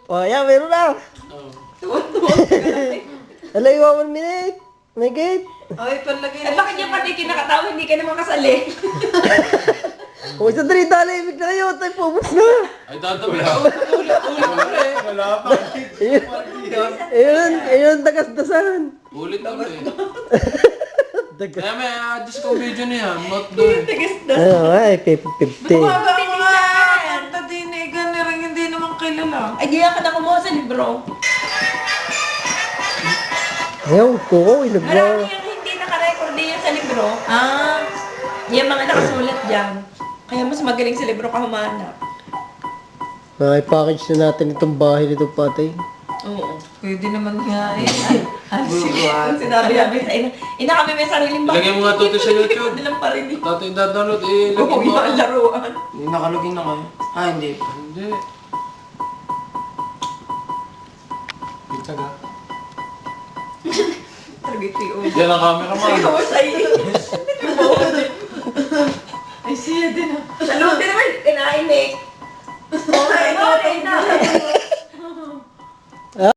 O, yan, meron na. Oh. Alay, 1 minute. May gate. Ay, palagay Eh, bakit yung pati kinakatawa, hindi ka naman kasali? O, isang 3 tahimik na kayo. Tayo, pumos na. Ay, tatabi. Ulit. Wala pa. Ayun, tagas-dasan. Ulit. Dagas. Kaya may adjust ko video niya. Not doon. Ano, ay, 50. Bumaba ako nga. Kanta din eh. Ganun hindi naman kilala. Ay, di ka na kumuha sa libro. Ayaw, kuko, Marami inagwa. yung hindi nakarecord din sa libro. Yung mga nakasulat dyan. Kaya mas magaling sa libro ka humanap. Package na natin itong bahay nito, patay. Oo. Pwede naman nga eh. Ang sinabi namin sa ina kami may sariling bahay. Ilagay mo nga to sa YouTube. Nilang pa rin eh. Tatay download eh. Oo, Lagyan mo. yung laruan. Nakalugin na kayo. Hindi. Hindi. Pizza ka. Talaga ito yung Yan ang camera mo. Sa'yo, sa'yo.